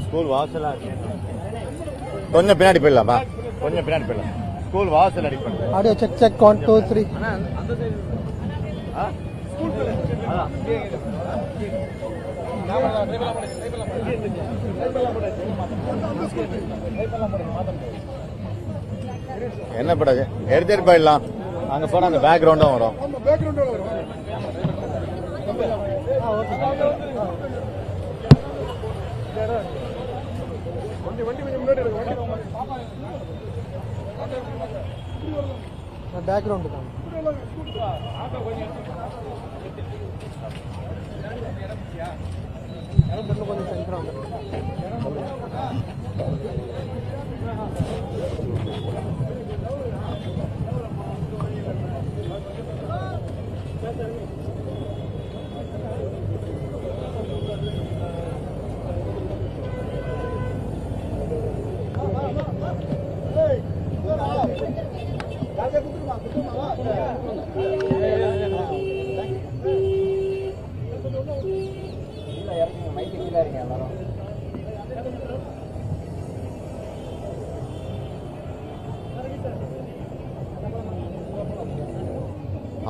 School வாசலா கொஞ்சம் பின்னாடி போயிடலாமா? கொஞ்சம் பின்னாடி போயிடலாம். ஸ்கூல் வாசல் அடிப்படை ஆடியோ செக் செக் 1 2 3. என்ன படகு எடுத்துட்டு போயிடலாம். அங்க போனா அந்த பேக்ரவுண்டும் வரும். பேக்ரவுண்ட் தான் கொஞ்சம் சென்டரா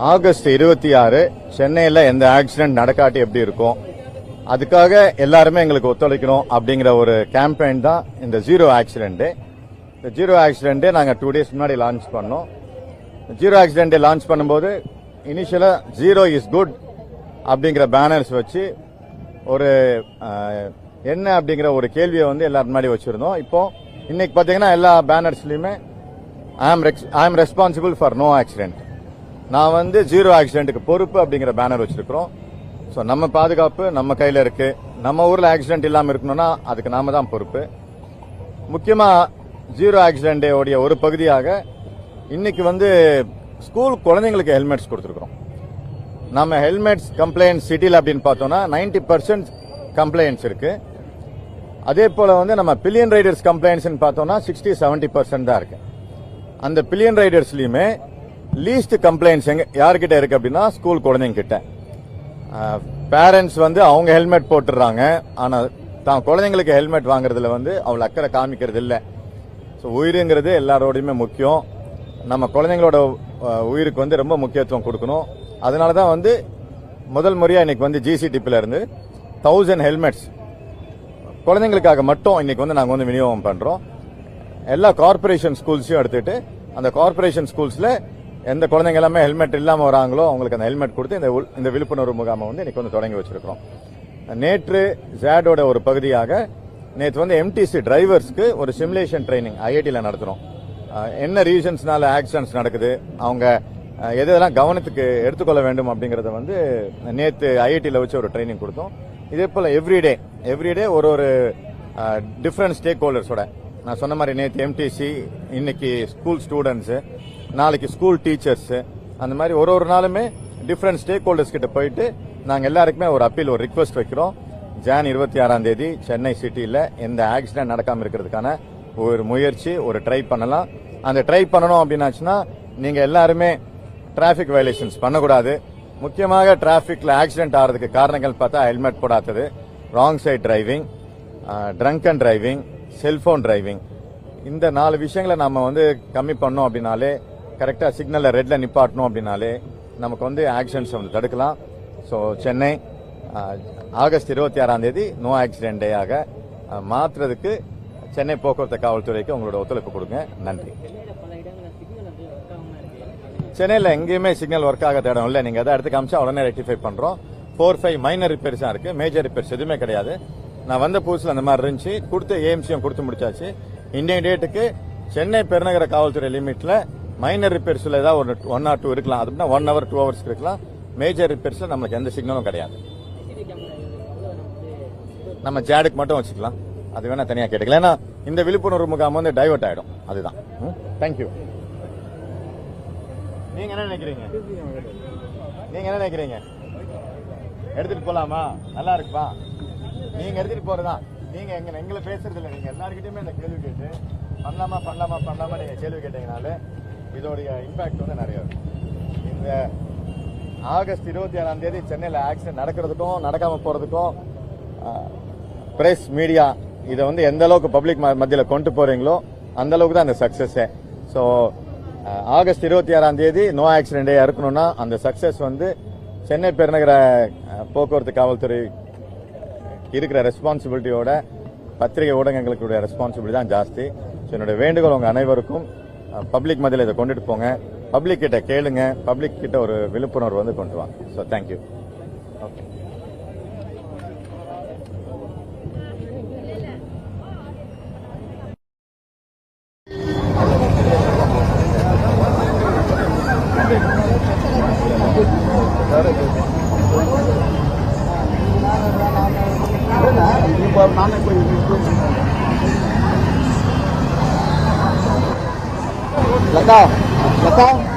ஆகஸ்ட் 26 சென்னையில் எந்த ஆக்சிடென்ட் நடக்காட்டி எப்படி இருக்கும், அதுக்காக எல்லாருமே எங்களுக்கு ஒத்துழைக்கணும் அப்படிங்கிற ஒரு கேம்பெயின் தான் இந்த ஜீரோ ஆக்சிடென்ட். இந்த ஜீரோ ஆக்சிடென்ட் நாங்கள் 2 days முன்னாடி லான்ச் பண்ணோம். ஜீரோ ஆக்சிடென்ட் லான்ச் பண்ணும்போது இனிஷியலா ஜீரோ இஸ் குட் அப்படிங்கிற பேனர்ஸ் வச்சு ஒரு என்ன அப்படிங்கிற ஒரு கேள்வியை வந்து எல்லாரும் முன்னாடி வச்சிருந்தோம். இப்போ இன்னைக்கு பாத்தீங்கன்னா எல்லா பேனர்ஸ்லயுமே ஐ ஆம் ரெஸ்பான்சிபிள் ஃபார் நோ ஆக்சிடென்ட், நான் வந்து ஜீரோ ஆக்சிடென்ட்டுக்கு பொறுப்பு அப்படிங்கிற பேனர் வச்சிருக்கிறோம். ஸோ நம்ம பாதுகாப்பு நம்ம கையில இருக்கு. நம்ம ஊர்ல ஆக்சிடென்ட் இல்லாம இருக்கணும்னா அதுக்கு நாம தான் பொறுப்பு. முக்கியமா ஜீரோ ஆக்சிடென்ட் உடைய ஒரு பகுதியாக இன்னைக்கு வந்து ஸ்கூல் குழந்தைங்களுக்கு ஹெல்மெட்ஸ் கொடுத்துருக்கோம். நம்ம ஹெல்மெட்ஸ் கம்ப்ளைண்ட் சிட்டியில் அப்படின்னு பார்த்தோம்னா 90% கம்ப்ளைண்ட்ஸ் இருக்கு. அதே போல வந்து நம்ம பில்லியன் ரைடர்ஸ் கம்ப்ளைண்ட்ஸ் பார்த்தோம்னா 60-70% தான் இருக்கு. அந்த பில்லியன் ரைடர்ஸ்லயுமே லீஸ்ட் கம்ப்ளைண்ட்ஸ் யாருக்கிட்ட இருக்கு அப்படின்னா ஸ்கூல் குழந்தைங்க கிட்ட. பேரண்ட்ஸ் வந்து அவங்க ஹெல்மெட் போட்டுறாங்க, ஆனா தான் குழந்தைங்களுக்கு ஹெல்மெட் வாங்குறதுல வந்து அவள் அக்கறை காமிக்கிறது இல்லை. ஸோ உயிருங்கிறது எல்லாரோடையுமே முக்கியம். நம்ம குழந்தைங்களோட உயிருக்கு வந்து ரொம்ப முக்கியத்துவம் கொடுக்கணும். அதனால தான் வந்து முதல் முறையா இன்னைக்கு வந்து ஜிசிடிபில இருந்து 1000 ஹெல்மெட்ஸ் குழந்தைங்களுக்காக மட்டும் இன்னைக்கு வந்து நாங்கள் வந்து விநியோகம் பண்றோம். எல்லா கார்பரேஷன் ஸ்கூல்ஸையும் எடுத்துட்டு அந்த கார்பரேஷன் ஸ்கூல்ஸ்ல எந்த குழந்தைங்க எல்லாமே ஹெல்மெட் இல்லாம வராங்களோ அவங்களுக்கு அந்த ஹெல்மெட் கொடுத்து இந்த விழிப்புணர்வு முகாமை வந்து இன்னைக்கு வந்து தொடங்கி வச்சிருக்கிறோம். நேற்று ஜேடோட ஒரு பகுதியாக நேற்று வந்து எம்டிசி டிரைவர்ஸ்க்கு ஒரு சிமுலேஷன் ட்ரைனிங் ஐஐடியில் நடத்துறோம். என்ன ரீசன்ஸ்னால ஆக்சிடென்ட்ஸ் நடக்குது, அவங்க எதெல்லாம் கவனத்துக்கு எடுத்துக்கொள்ள வேண்டும் அப்படிங்கறத வந்து நேற்று ஐஐடியில் வச்சு ஒரு ட்ரைனிங் கொடுத்தோம். இதே போல எவ்ரிடே ஒரு டிஃபரெண்ட் ஸ்டேக் ஹோல்டர்ஸோட, நான் சொன்ன மாதிரி நேற்று எம்டிசி, இன்னைக்கு ஸ்கூல் ஸ்டூடெண்ட்ஸ், நாளைக்கு ஸ்கூல் டீச்சர்ஸ், அந்த மாதிரி ஒரு நாளுமே டிஃபரெண்ட் ஸ்டேக் ஹோல்டர்ஸ் கிட்ட போயிட்டு நாங்க எல்லாருக்குமே ஒரு அப்பீல், ஒரு ரிக்வெஸ்ட் வைக்கிறோம். ஜான் 26ஆம் தேதி சென்னை சிட்டியில் எந்த ஆக்சிடென்ட் நடக்காம இருக்கிறதுக்கான ஒரு முயற்சி, ஒரு ட்ரை பண்ணலாம். அந்த ட்ரை பண்ணணும் அப்படின்னாச்சுன்னா நீங்க எல்லாருமே டிராபிக் வயலேஷன்ஸ் பண்ணக்கூடாது. முக்கியமாக டிராபிக்ல ஆக்சிடென்ட் ஆகிறதுக்கு காரணங்கள் பார்த்தா ஹெல்மெட் போடாதது, wrong side driving, drunk and driving, cellphone driving. இந்த 4 விஷயங்களை நம்ம வந்து கம்மி பண்ணோம் அப்படின்னாலே, கரெக்டா சிக்னல்ல ரெட்ல நிப்பாட்டணும் அப்படின்னாலே நமக்கு வந்து ஆக்சிடென்ட்ஸ் வந்து தடுக்கலாம். ஸோ சென்னை ஆகஸ்ட் 26ஆம் தேதி நோ ஆக்சிடென்ட் டேயாக மாற்றுறதுக்கு சென்னை போக்குவரத்து காவல்துறைக்கு உங்களோட ஒத்துழைப்பு கொடுங்க. நன்றி. சென்னையில் எங்கேயுமே சிக்னல் ஒர்க் ஆக இடம் இல்லை. நீங்க எதாவது எடுத்து காமிச்சா உடனே ரெக்டிஃபை பண்றோம். 4-5 மைனர் ரிப்பேர்ஸ் தான் இருக்கு, மேஜர் ரிப்பேர்ஸ் எதுவுமே கிடையாது. நான் வந்த புதுசுல அந்த மாதிரி இருந்துச்சு, கொடுத்து ஏஎம்சியும் கொடுத்து முடிச்சாச்சு. இந்தியன் டேட்டுக்கு சென்னை பெருநகர காவல்துறை லிமிட்ல மைனர் ரிப்பேர்ஸ்ல ஏதாவது ஒரு 1 or 2 இருக்கலாம். அதுனா 1 hour 2 hours இருக்கலாம். மேஜர் ரிப்பேர்ஸ்ல நமக்கு எந்த சிக்னலும் கிடையாது. நம்ம ஜாடுக்கு மட்டும் வச்சுக்கலாம், அது வேணா தனியா கேட்டுக்கலாம். ஏன்னா இந்த விழிப்புணர்வு முகாம் வந்து டைவர்ட் ஆயிடும். அதுதான். தேங்க்யூ. நீங்க என்ன நினைக்கிறீங்க? எடுத்துட்டு போலாமா? நல்லா இருக்குப்பா. நீங்க எடுத்துட்டு போறதா? நீங்க எங்களை பேசுறது இல்லை. நீங்க எல்லாருக்கிட்டையுமே இந்த கேள்வி கேட்டு பண்ணலாமா நீங்க கேள்வி கேட்டீங்கனாலே இதோடைய இம்பாக்ட் வந்து நிறைய இருக்கும். இந்த ஆகஸ்ட் 26ஆம் தேதி சென்னையில் ஆக்சிடென்ட் நடக்கிறதுக்கும் நடக்காம போறதுக்கும் பிரஸ், மீடியா இதை வந்து எந்த அளவுக்கு பப்ளிக் மத்தியில் கொண்டு போறீங்களோ அந்த அளவுக்கு தான் அந்த சக்சஸ். ஸோ ஆகஸ்ட் 26ஆம் தேதி நோ ஆக்சிடென்ட் டே இருக்கணும்னா அந்த சக்சஸ் வந்து சென்னை பெருநகர போக்குவரத்து காவல்துறை இருக்கிற ரெஸ்பான்சிபிலிட்டியோட பத்திரிகை ஊடகங்களுடைய ரெஸ்பான்சிபிலிட்டி தான் ஜாஸ்தி. ஸோ என்னுடைய வேண்டுகோள் உங்க அனைவருக்கும் பப்ளிக் மத்தியில் இதை கொண்டுட்டு போங்க, பப்ளிக் கிட்ட கேளுங்க, பப்ளிக் கிட்ட ஒரு விழிப்புணர்வு வந்து கொண்டு வாங்க. So thank you. ஓகே. लगा